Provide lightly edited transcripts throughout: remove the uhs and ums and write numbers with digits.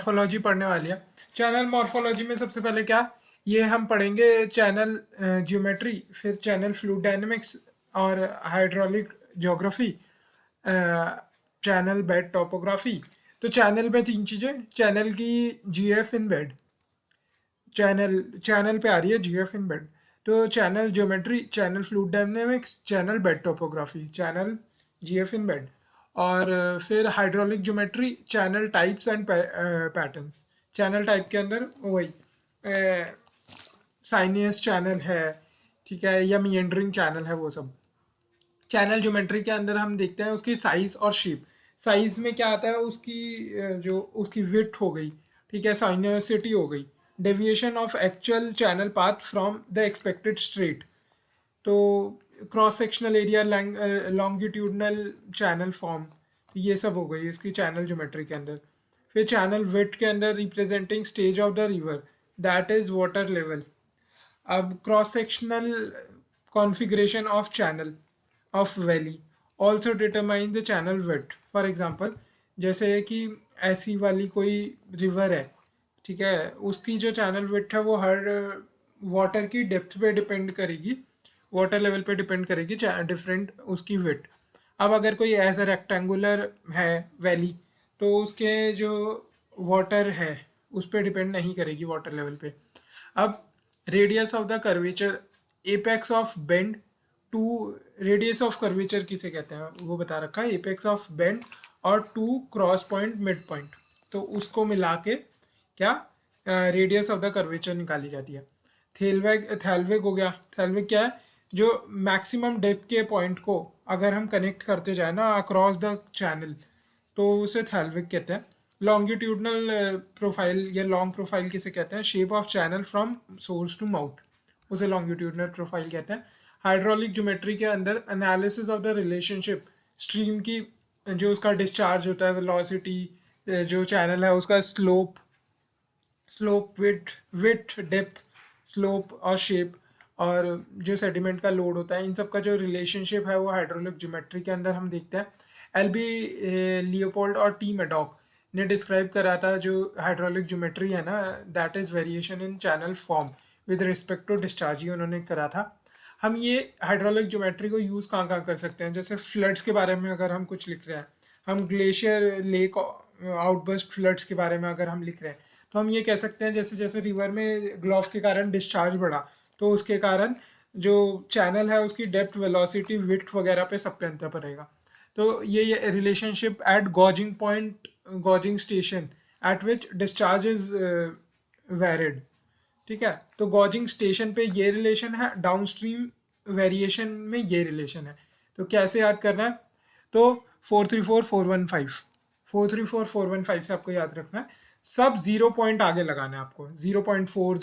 Morphology पढ़ने वाली है। चैनल मॉर्फोलॉजी में सबसे पहले क्या, ये हम पढ़ेंगे चैनल ज्योमेट्री, फिर चैनल फ्लूइड डायनेमिक्स और hydraulic geography, channel bed topography. तो चैनल में तीन चीज़ें, चैनल की GF in bed, channel channel पे आ रही है जीएफ इन बेड। तो channel geometry, channel fluid dynamics, channel bed topography, channel GF in bed. और फिर hydraulic geometry, channel types and patterns. Channel type के अंदर वही साइनियस चैनल है, ठीक है, या मिएंडरिंग चैनल है, वो सब। चैनल ज्योमेट्री के अंदर हम देखते हैं उसकी साइज और शेप। साइज में क्या आता है, उसकी जो उसकी विड्थ हो गई, ठीक है, साइनोसिटी हो गई, deviation of actual channel path from the expected straight. तो cross sectional area, longitudinal channel form, तो ये सब हो गई इसकी चैनल ज्योमेट्री के अंदर। फिर चैनल विड्थ के अंदर representing stage of the river, that is water level. अब cross sectional configuration of channel of valley also determine the channel width. For example, जैसे कि ऐसी वाली कोई रिवर है, ठीक है, उसकी जो चैनल विड्थ है वो हर वाटर की डेप्थ पे डिपेंड करेगी, वाटर लेवल पे डिपेंड करेगी डिफरेंट उसकी विड्थ। अब अगर कोई एज अ रेक्टेंगुलर है वैली, तो उसके जो वाटर है उस पर डिपेंड नहीं करेगी वाटर लेवल पे। अब radius of the curvature, apex of bend two, radius of curvature किसे कहते हैं वो बता रखा है, एपेक्स ऑफ बेंड और two cross point mid point. तो उसको मिला के क्या रेडियस ऑफ द कर्वेचर निकाली जाती है। थैलवेग हो गया, थैलवेग क्या है, जो मैक्सिमम डेप्थ के पॉइंट को अगर हम कनेक्ट करते जाए ना अक्रॉस द चैनल, तो उसे थैलवेग कहते हैं। लॉन्गिट्यूडनल प्रोफाइल या लॉन्ग प्रोफाइल किसे कहते हैं, shape of channel from source to mouth, उसे लॉन्गिट्यूडनल प्रोफाइल कहते हैं। हाइड्रोलिक ज्योमेट्री के अंदर analysis of the relationship, stream की जो उसका डिस्चार्ज होता है, वेलोसिटी, जो चैनल है उसका स्लोप विड्थ डेप्थ, स्लोप और शेप, और जो सेडिमेंट का लोड होता है, इन सब का जो रिलेशनशिप है वो हाइड्रोलिक ज्योमेट्री के अंदर हम देखते हैं। एलबी लियोपोल्ड और टी मेडॉक ने डिस्क्राइब करा था जो हाइड्रोलिक ज्योमेट्री है ना, that is variation in channel form with respect to discharge, ही उन्होंने करा था। हम ये हाइड्रोलिक ज्योमेट्री को यूज़ कहाँ कहाँ कर सकते हैं, जैसे फ्लड्स के बारे में अगर हम कुछ लिख रहे हैं, हम ग्लेशियर लेक आउटबर्स्ट फ्लड्स के बारे में अगर हम लिख रहे हैं, तो हम ये कह सकते हैं जैसे जैसे रिवर में ग्लोव के कारण डिस्चार्ज बढ़ा, तो उसके कारण जो चैनल है उसकी डेप्थ, वेलोसिटी, विड्थ वगैरह पे सब पे अंतर पड़ेगा। तो ये relationship eight gauging point, gauging station at which discharge is varied, ठीक है। तो गॉजिंग स्टेशन पे ये रिलेशन है, डाउनस्ट्रीम वेरिएशन में ये रिलेशन है। तो कैसे याद करना है, तो 434,415 434,415 से आपको याद रखना है, सब 0 पॉइंट आगे लगाना है आपको, 0.4,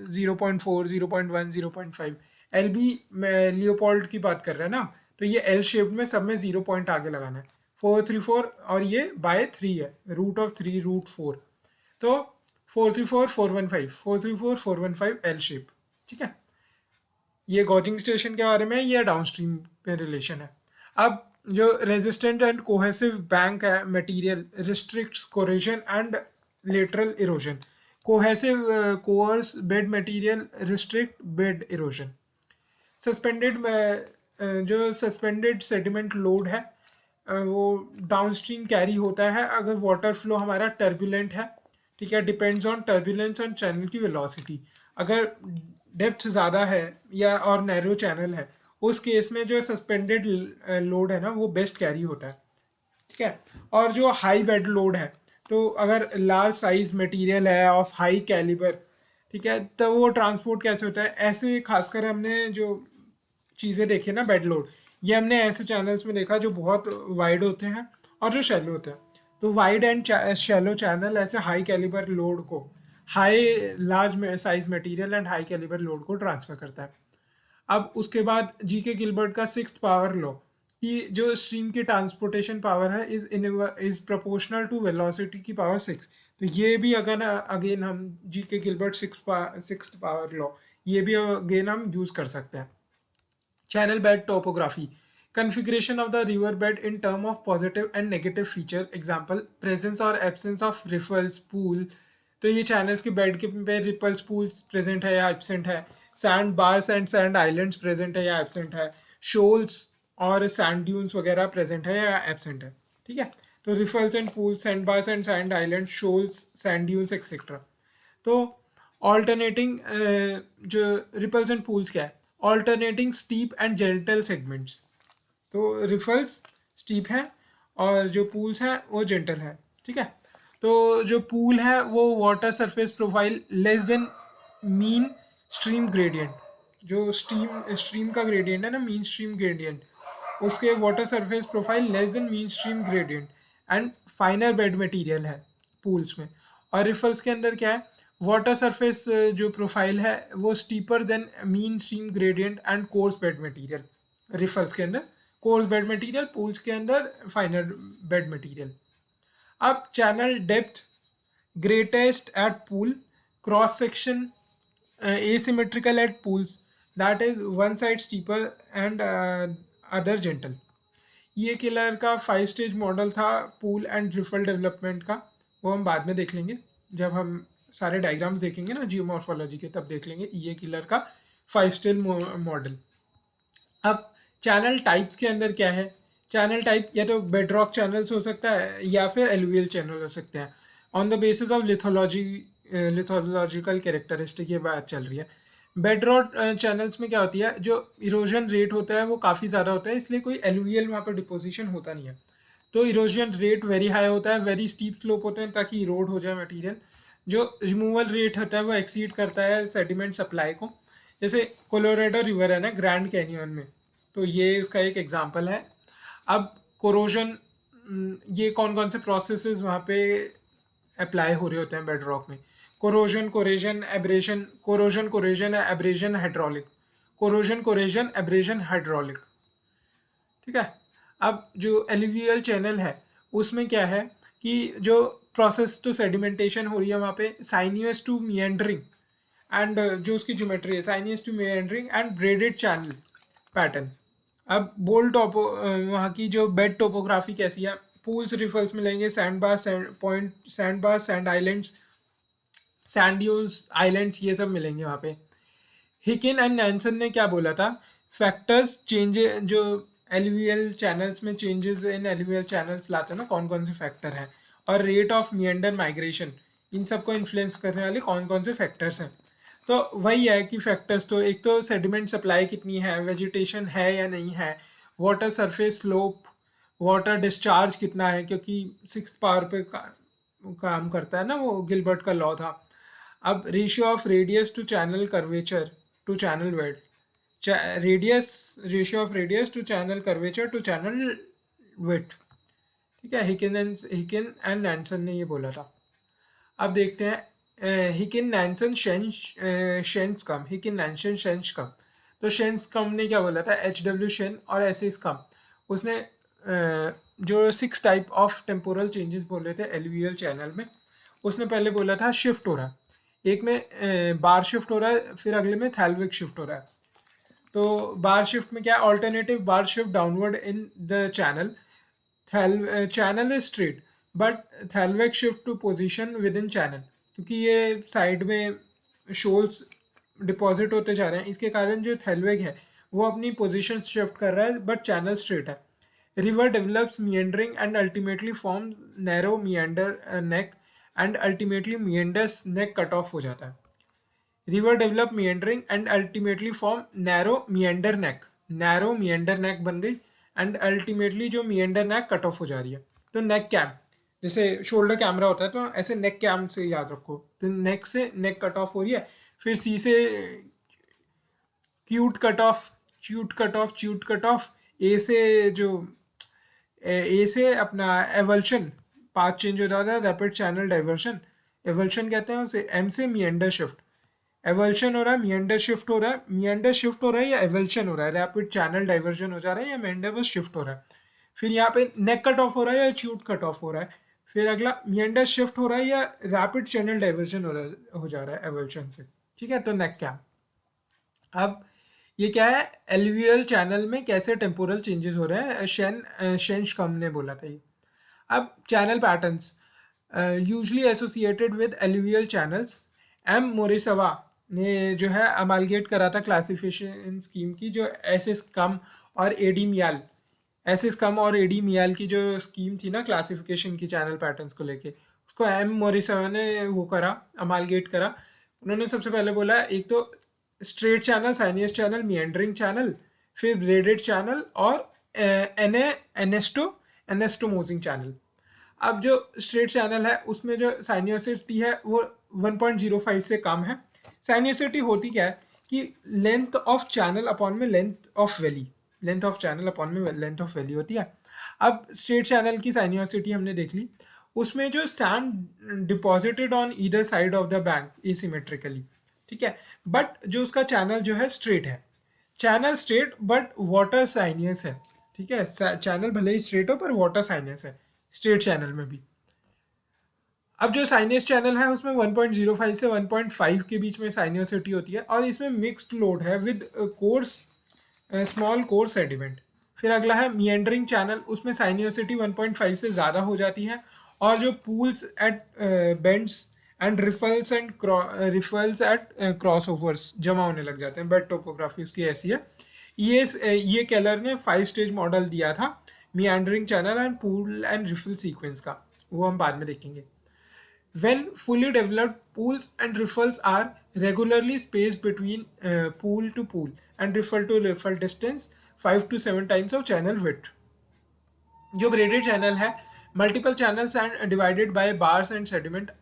0.4, 0.1, 0.5। एल बी लियोपोल्ड की बात कर रहे हैं ना, तो ये एल शेप में सब में 0 पॉइंट आगे लगाना है। 434 और ये बाय 3 है, रूट ऑफ 3 रूट 4, तो 434,415 एल शेप, ठीक है। ये गॉजिंग स्टेशन के बारे में, ये डाउनस्ट्रीम पे रिलेशन है। अब जो रेजिस्टेंट एंड कोहेसिव बैंक है material restricts corrasion and lateral erosion. Cohesive coarse bed material restrict bed erosion. Suspended जो सस्पेंडेड सेडिमेंट लोड है वो डाउनस्ट्रीम कैरी होता है अगर वाटर फ्लो हमारा टर्बुलेंट है, ठीक है, depends on turbulence on channel की वेलोसिटी। अगर डेप्थ ज़्यादा है या और नैरो चैनल है, उस केस में जो सस्पेंडेड लोड है ना वो बेस्ट कैरी होता है, ठीक है। और जो हाई बेड लोड है, तो अगर लार्ज साइज मटेरियल है ऑफ हाई कैलिबर, ठीक है, तो वो ट्रांसपोर्ट कैसे होता है, ऐसे खासकर हमने जो चीज़ें देखी ना बेड लोड, ये हमने ऐसे चैनल्स में देखा जो बहुत वाइड होते हैं और जो शैलो होते हैं। तो वाइड एंड शैलो चैनल ऐसे हाई कैलिबर लोड को, high large size material and high calibre load को ट्रांसफर करता है। अब उसके बाद जी के गिलबर्ट का 6th पावर लॉ, कि जो स्ट्रीम की ट्रांसपोर्टेशन पावर है इज प्रोपोर्शनल टू वेलोसिटी की पावर 6। तो ये भी अगर अगेन हम जी के गिलबर्ट 6th पावर लॉ, ये भी अगेन हम यूज़ कर सकते हैं। Channel bed topography, configuration of the river bed in term of positive and negative feature, example presence or absence of riffles pool. तो ये चैनल्स के बेड के पे रिपल्स पूल्स प्रेजेंट है या एब्सेंट है, sand bars and sand islands present है या एब्सेंट है, शोल्स और सैंड ड्यून्स वगैरह प्रेजेंट है या एब्सेंट है. ठीक है, तो riffles and pools, sand bars and sand island, shoals, sand dunes etcetera. तो ऑल्टरनेटिंग जो रिपल्स एंड पूल्स क्या है, alternating steep and gentle segments. तो रिफल्स स्टीप है और जो पूल्स हैं वो जेंटल है. ठीक है, तो जो पूल है वो water surface profile less than mean stream gradient. जो स्ट्रीम का ग्रेडियंट है ना, मीन स्ट्रीम ग्रेडियंट, उसके water surface profile less than mean stream gradient and फाइनर bed material है पूल्स में. और रिफल्स के अंदर क्या है, वाटर सरफेस जो प्रोफाइल है वो steeper than mean stream gradient and coarse bed material. Riffles के अंदर कोर्स बेड मटेरियल, पूल्स के अंदर फाइनर बेड मटेरियल. अब channel depth greatest at pool, cross section asymmetrical at pools, that is one side steeper and other gentle. ये killer का 5 stage model था pool and रिफल development का, वो हम बाद में देख लेंगे जब हम सारे डायग्राम्स देखेंगे ना जियोमॉर्फोलॉजी के, तब देख लेंगे ये किलर का 5 स्टेज मॉडल. अब चैनल टाइप्स के अंदर क्या है, चैनल टाइप या तो बेडरॉक चैनल्स हो सकता है या फिर एलुवियल चैनल हो सकते हैं on the basis of lithological characteristic. ये बात चल रही है. बेडरॉक चैनल्स में क्या होती है, जो इरोजन रेट होता है वो काफ़ी ज़्यादा होता है, इसलिए कोई एलुवियल वहाँ पर डिपोजिशन होता नहीं है. तो इरोजन रेट वेरी हाई होता है, वेरी स्टीप स्लोप होते हैं ताकि इरोड हो जाए मटीरियल. जो रिमूवल रेट होता है वो एक्सीड करता है सेडिमेंट सप्लाई को. जैसे कोलोरेडो रिवर है ना ग्रैंड कैनियन में, तो ये उसका एक एग्जांपल है. अब कोरोजन, ये कौन कौन से प्रोसेसेस वहाँ पे अप्लाई हो रहे होते हैं बेड रॉक में, corrosion, corrasion, abrasion, corrosion, corrasion, abrasion, hydraulic, corrosion, corrasion, abrasion, hydraulic. ठीक है, अब जो एलुवियल चैनल है उसमें क्या है कि जो प्रोसेस टू सेडिमेंटेशन हो रही है वहाँ पे साइनियस टू मिएंडरिंग एंड जो उसकी ज्योमेट्री है sinuous to meandering and braided channel pattern. अब बोल टोपो वहाँ की जो बेड टोपोग्राफी कैसी है, पूल्स रिफल्स मिलेंगे, sand bar, sand point, sand bar, sand islands, sand dunes, islands, ये सब मिलेंगे वहाँ पे. हिकिन एंड नैनसन ने क्या बोला था, फैक्टर्स चेंजेस जो एलुवियल चैनल्स में चेंजेस इन एलुवियल चैनल्स लाते हैं ना, कौन कौन से फैक्टर हैं, और रेट ऑफ मिएंडर माइग्रेशन, इन सबको इन्फ्लुएंस करने वाले कौन कौन से फैक्टर्स हैं. तो वही है कि फैक्टर्स तो एक तो सेडिमेंट सप्लाई कितनी है, वेजिटेशन है या नहीं है, water surface slope, water discharge कितना है, क्योंकि 6th पावर पे काम करता है ना, वो गिलबर्ट का लॉ था. अब ratio of radius to channel curvature to channel width, radius, ratio of radius to channel curvature to channel width. ठीक है, हिकिन एंड नैनसन ने ये बोला था. अब देखते हैं हिकिन नैनसन शेंस कम, हिकिन नैनसन शेंस कम. तो शेंस कम ने क्या बोला था, HW शेन और एसिस कम, उसने जो 6 टाइप ऑफ टेम्पोरल चेंजेस बोले थे एलुवियल चैनल में, उसने पहले बोला था शिफ्ट हो रहा है, एक में बार शिफ्ट हो रहा है, फिर अगले में थैलविक शिफ्ट हो रहा है. तो बार शिफ्ट में क्या, alternative bar shift downward in the channel, channel is straight but thalweg shift to position within channel, क्योंकि ये साइड में शोल्स डिपॉजिट होते जा रहे हैं, इसके कारण जो थैलविक है वो अपनी पोजीशन शिफ्ट कर रहा है बट चैनल स्ट्रेट है. River develops meandering and ultimately forms narrow meander neck and ultimately meanders neck cut off हो जाता है. River develop meandering and ultimately form narrow meander neck बन गई एंड अल्टीमेटली जो मिएंडर नेक कट ऑफ हो जा रही है. तो नेक कैम, जैसे शोल्डर कैमरा होता है तो ऐसे नेक कैम से याद रखो, तो नेक से नेक कट ऑफ हो रही है, फिर सी से cute cut off, chute cut off, chute cut off, A से अपना एवल्शन, पाथ चेंज हो जाता है, रैपिड चैनल डाइवर्शन, एवल्शन कहते हैं उसे. एम से मिएंडर शिफ्ट, एवल्शन हो रहा है, मिएंडर शिफ्ट हो रहा है, मिएंडर शिफ्ट हो रहा है या एवल्शन हो रहा है, रैपिड चैनल डाइवर्जन हो जा रहा है या मिएंडर बस शिफ्ट हो रहा है. फिर यहाँ पे नेक कट ऑफ हो रहा है या च्यूट कट ऑफ हो रहा है, फिर अगला मिएंडर शिफ्ट हो रहा है या रैपिड चैनल डाइवर्जन हो जा रहा है एवल्शन से. ठीक है, तो नेक क्या. अब ये क्या है, एलवीएल चैनल में कैसे टेम्पोरल चेंजेस हो रहे हैं, शेंशकम ने बोला था ये। अब channel patterns usually associated with alluvial channels, M Morisawa ने जो है अमालगेट करा था क्लासिफिकेशन स्कीम की, जो एस एस कम और एडी मियाल, एस एस कम और एडी मियाल की जो स्कीम थी ना क्लासिफिकेशन की चैनल पैटर्न्स को लेके, उसको एम मोरिसवा ने वो करा, अमालगेट करा। उन्होंने सबसे पहले बोला एक तो स्ट्रेट चैनल, साइनियस चैनल, मिएंडरिंग चैनल, फिर ब्रेडेड चैनल और एनेस्टोमोजिंग चैनल। अब जो स्ट्रेट चैनल है उसमें जो साइनियोसिटी है वो 1.05 से कम है। साइनियोसिटी होती क्या है कि लेंथ ऑफ चैनल अपॉन में length of valley, length of channel upon में लेंथ ऑफ वैली होती है। अब स्ट्रेट चैनल की साइनियोसिटी हमने देख ली, उसमें जो sand deposited on either side of the bank asymmetrically, ठीक है, बट जो उसका चैनल जो है स्ट्रेट है, चैनल स्ट्रेट बट वाटर साइनियस है, ठीक है, चैनल भले ही स्ट्रेट हो पर वाटर साइनियस है स्ट्रेट चैनल में भी। अब जो साइनियस चैनल है उसमें 1.05 से 1.5 के बीच में साइनियोसिटी होती है और इसमें मिक्स्ड लोड है with course, small core sediment. फिर अगला है मिएंडरिंग चैनल, उसमें साइनियोसिटी 1.5 से ज़्यादा हो जाती है और जो pools at bends and riffles at crossovers जमा होने लग जाते हैं। बेड टोपोग्राफी उसकी ऐसी है। ये केलर ने 5 स्टेज मॉडल दिया था meandering channel and pool and riffle sequence का, वो हम बाद में देखेंगे। When fully developed, pools and riffles are regularly spaced between pool to pool and riffle to riffle distance 5 to 7 times of channel width. जो braided channel है, multiple channels and divided by bars and sediment.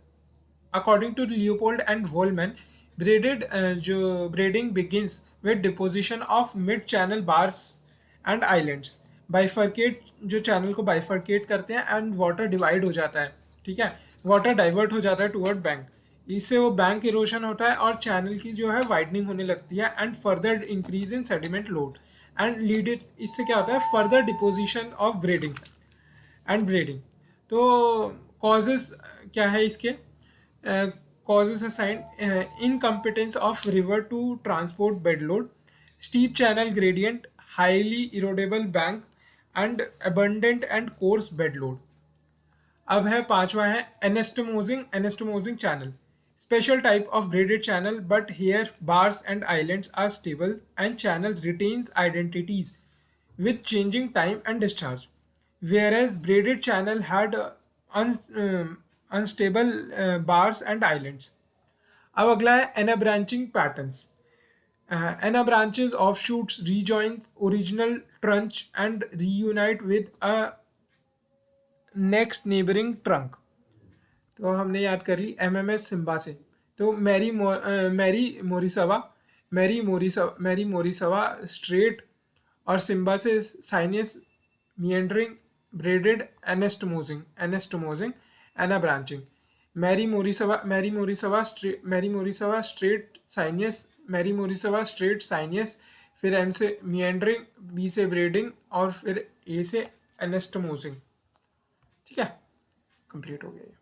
According to Leopold and Wollman, जो braiding begins with deposition of mid-channel bars and islands. Bifurcate, जो channel को bifurcate करते हैं and water divide हो जाता है, ठीक है, वाटर डाइवर्ट हो जाता है टुवर्ड बैंक, इससे वो बैंक इरोशन होता है और चैनल की जो है वाइडनिंग होने लगती है and further increase in sediment load and lead it, इससे क्या होता है further deposition of braiding and braiding. तो कॉजेज क्या है इसके, causes assigned incompetence of river to transport bed load, steep channel gradient, highly erodible bank and abundant and coarse bed load. अब है पांचवा है anastomosing channel, special type of braided channel but here bars and islands are stable and channel retains identities with changing time and discharge, whereas braided channel had unstable bars and islands. अब अगला है anabranching patterns. Anabranches offshoots rejoins original trunch and reunite with a next neighboring trunk. तो हमने याद कर ली MMS Simba से। तो Mary Morisawa straight और सिम्बा से sinuous, meandering, braided, anastomosing, anabranching. Mary Morisawa straight sinuous, Mary Morisawa straight sinuous, फिर M से मिएंडरिंग, बी से ब्रेडिंग और फिर ए से एनेस्टोमोजिंग। ठीक है, कंप्लीट हो गया ये।